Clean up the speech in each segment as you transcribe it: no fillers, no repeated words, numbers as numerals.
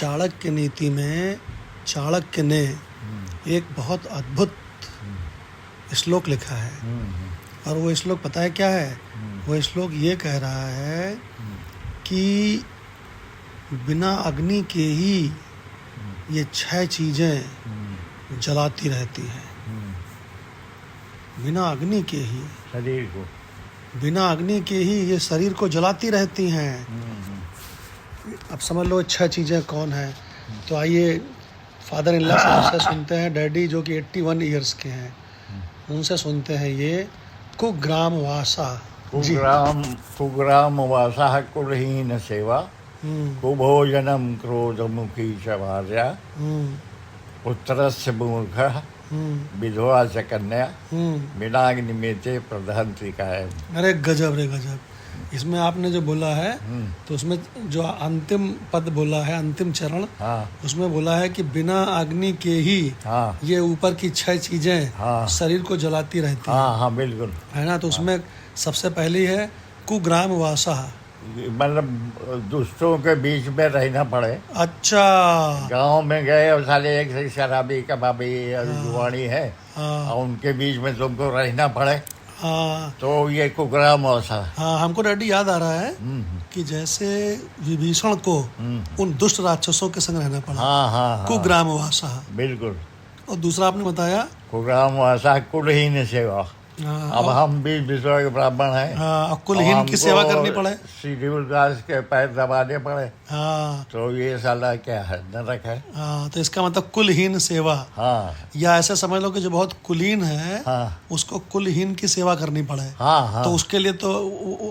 चाणक्य नीति में चाणक्य ने एक बहुत अद्भुत श्लोक लिखा है। और वो श्लोक पता है क्या है? वो श्लोक ये कह रहा है कि बिना अग्नि के ही ये 6 चीज़ें जलाती रहती हैं। बिना अग्नि के ही शरीर को, बिना अग्नि के ही ये शरीर को जलाती रहती हैं। अब समझ लो 6 चीज़ें कौन हैं। तो आइए फादर इन लॉ साहब से सुनते हैं, डैडी जो कि 81 ईयर्स के हैं, उनसे सुनते हैं ये कुग्राम वासा। कुग्राम वासा कुलहीन सेवा, कुभोजनम क्रोधमुखी च भार्या, पुत्रस्य मूर्खः विधवा च कन्या, बिनाग्निमेते प्रदहन्ति कायम्। अरे गजब रे गजब। इसमें आपने जो बोला है तो उसमें जो अंतिम पद बोला है, अंतिम चरण, उसमें बोला है कि बिना अग्नि के ही ये ऊपर की 6 चीजें शरीर को जलाती रहती हैं। हाँ बिल्कुल है ना। तो उसमें सबसे पहली है कुग्राम वासा, मतलब दुष्टों के बीच में रहना पड़े। अच्छा, गांव में गए और साले एक से शराबी कबाबी जुआनी है और उनके बीच में तुमको रहना पड़े। तो ये कुग्राम वासा। हमको डैडी याद आ रहा है कि जैसे विभीषण को उन दुष्ट राक्षसों के संग रहना पड़ा। कुग्राम वासा, बिल्कुल। और दूसरा आपने बताया कुग्राम वासा कुलहीन सेवा। अब हम भी विश्व के ब्राह्मण हैं, कुलहीन की सेवा करनी पड़े, शेड्यूल कास्ट के पैर दबाने पड़े। तो ये साला क्या है, नरक है। तो इसका मतलब कुलहीन सेवा। या ऐसे समझ लो कि जो बहुत कुलीन है उसको कुलहीन की सेवा करनी पड़े। तो उसके लिए तो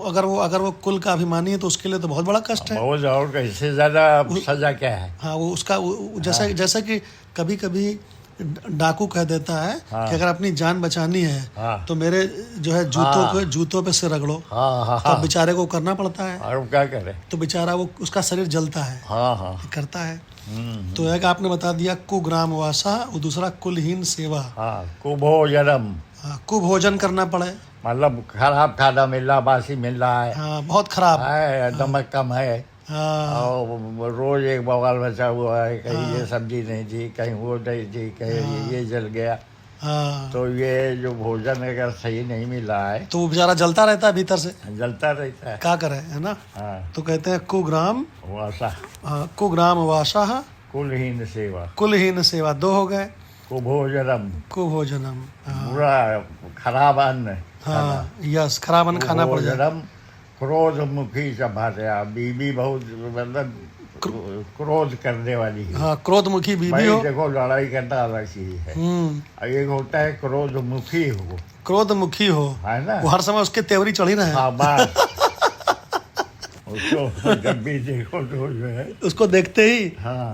अगर वो कुल का अभिमानी है तो उसके लिए तो बहुत बड़ा कष्ट है। बहुत, और इससे ज्यादा सजा क्या है। वो उसका जैसे कि कभी कभी डाकू कह देता है कि अगर अपनी जान बचानी है तो मेरे जो है जूतों पे से रगड़ो। तो बेचारे को करना पड़ता है। और क्या करे, तो बेचारा वो उसका शरीर जलता है। करता है। तो एक आपने बता दिया कुग्राम वासा, और दूसरा कुलहीन सेवा। कुभोजनम, कुभोजन करना पड़े, मतलब खराब खाना मिल रहा, बासी मिल रहा है। बहुत खराब है, नमक कम है। और रोज एक बवाल बचा हुआ है, कहीं ये सब्जी नहीं थी, कहीं वो नहीं थी, कहीं ये जल गया। तो ये जो भोजन अगर सही नहीं मिल रहा है तो वो बेचारा जलता रहता है, भीतर से जलता रहता है। क्या करे, है ना। तो कहते हैं कुग्राम वासा, कुग्राम वासा, कुलहीन सेवा। कुलहीन सेवा 2 हो गए। कुभोजनम, कुभोजनम पूरा खराब अन्न। यस, खराब अन्न खाना पड़ जाए। क्रोध मुखी च भार्या, बीबी बहुत मतलब क्रोध करने वाली है। क्रोध मुखी बीबी हो। देखो लड़ाई करना अलग चीज है। एक होता है क्रोध मुखी हो, क्रोध मुखी हो, है ना। वो हर समय उसके तेवरी चढ़ी रहे। उसको जब भी देखो तो जो है उसको देखते ही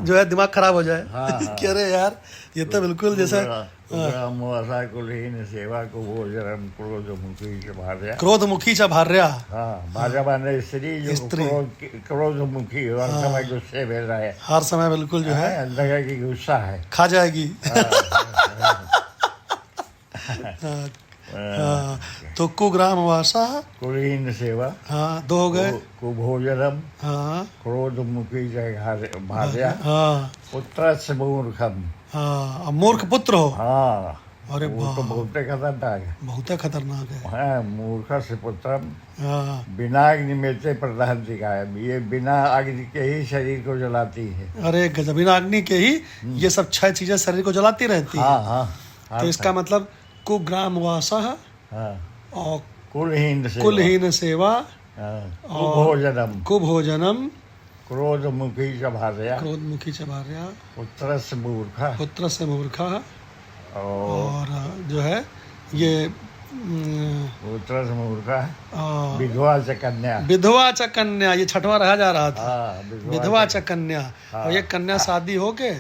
जो है दिमाग खराब हो जाए। कि अरे यार ये तो बिल्कुल जैसे कुलहीन सेवा को भोजनम क्रोधमुखी च भार्या। क्रोधमुखी च भार्या। भार्या माने स्त्री, जो क्रोधमुखी हर समय गुस्से में रहे, हर समय बिल्कुल जो है अंदर की गुस्सा है, खा जाएगी। तो कुग्राम वासा, कुलहीन सेवा 2 हो गए। कुभोजनम, क्रोधमुखी च भार्या, पुत्रस्य मूर्खम, मूर्ख पुत्र हो। अरे वो तो बहुत खतरनाक है, बहुत खतरनाक है। मूर्ख से पुत्रम बिना अग्नि में से प्रदहन्ति कायम्। ये बिना अग्नि के ही शरीर को जलाती है। अरे गजब, बिना अग्नि के ही ये सब 6 चीजें शरीर को जलाती रहती है। तो इसका मतलब कुग्राम वासा और कुलहीन सेवा, कुभोजनम, क्रोधमुखी च भार्या, पुत्र से मूर्खा, और जो है ये पुत्र से मूर्खा, विधवा च कन्या। विधवा च कन्या, ये 6वां रहा जा रहा था। विधवा च कन्या। और ये कन्या शादी होके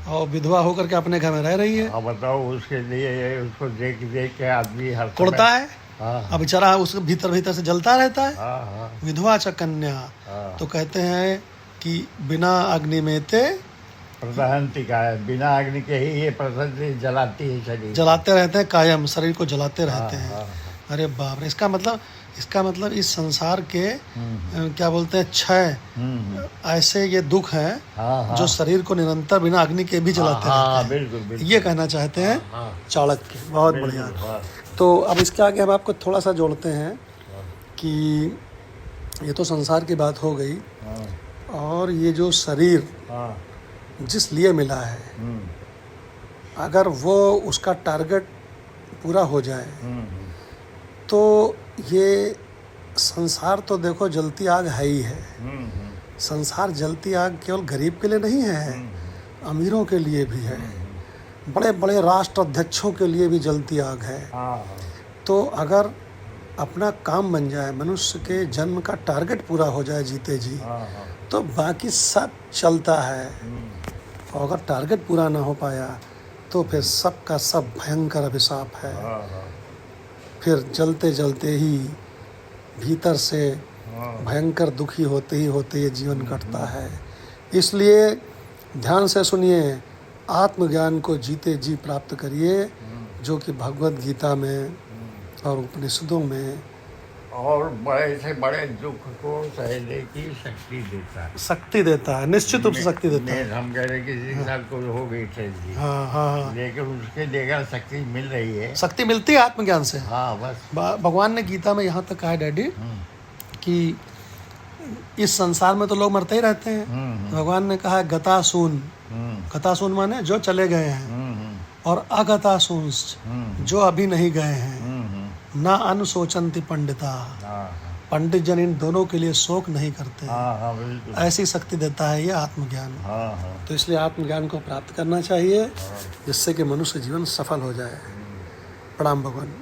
और विधवा होकर के अपने घर में रह रही है। बताओ, उसके लिए उसको देख देख के आदमी हर कुड़ता है। अब बेचारा उसके भीतर से जलता रहता है। विधवा च कन्या। तो कहते हैं कि बिना अग्नि में ते प्रदहन्ति कायम्, बिना अग्नि के ही ये प्रदहन्ति जलाती है शरीर, जलाते रहते हैं कायम, शरीर को जलाते रहते हैं। अरे बाप रे, इसका मतलब इसका मतलब इस संसार के क्या बोलते हैं क्षय, ऐसे ये दुख हैं हाँ, जो शरीर को निरंतर बिना अग्नि के भी जलाते हाँ, रहते हैं। बिल्कुल बिल्कुल। ये कहना चाहते हैं हाँ, चाणक्य। बहुत बिल्कुल, बढ़िया। हाँ, तो अब इसके आगे हम आपको थोड़ा सा जोड़ते हैं कि ये तो संसार की बात हो गई, हाँ, और ये जो शरीर हाँ, जिस लिए मिला है, अगर वो उसका टारगेट पूरा हो जाए तो ये संसार तो देखो जलती आग है ही है। संसार जलती आग केवल गरीब के लिए नहीं है, अमीरों के लिए भी है, बड़े बड़े राष्ट्र अध्यक्षों के लिए भी जलती आग है। तो अगर अपना काम बन जाए, मनुष्य के जन्म का टारगेट पूरा हो जाए जीते जी, तो बाकी सब चलता है। और अगर टारगेट पूरा ना हो पाया तो फिर सब का सब भयंकर अभिशाप है। फिर जलते जलते ही भीतर से भयंकर दुखी होते ही ये जीवन कटता है। इसलिए ध्यान से सुनिए, आत्मज्ञान को जीते जी प्राप्त करिए, जो कि भगवत गीता में और उपनिषदों में और बड़े से बड़े दुख को सहने की शक्ति देता है। निश्चित रूप से शक्ति देता है। हम कह रहे किसी के साथ कोई हो गई ट्रेजेडी, हाँ, लेकिन उसके देकर शक्ति मिल रही है, शक्ति मिलती है आत्मज्ञान से। हाँ बस। भगवान ने गीता में यहाँ तक कहा है डैडी कि इस संसार में तो लोग मरते ही रहते हैं। भगवान ने कहा गतासून, गतासून माने जो चले गए हैं, और अगतासून जो अभी नहीं गए हैं, ना अनुशोचंति पंडिता, पंडित जन इन दोनों के लिए शोक नहीं करते। ऐसी शक्ति देता है ये आत्मज्ञान। तो इसलिए आत्मज्ञान को प्राप्त करना चाहिए, जिससे कि मनुष्य जीवन सफल हो जाए। प्रणाम भगवान।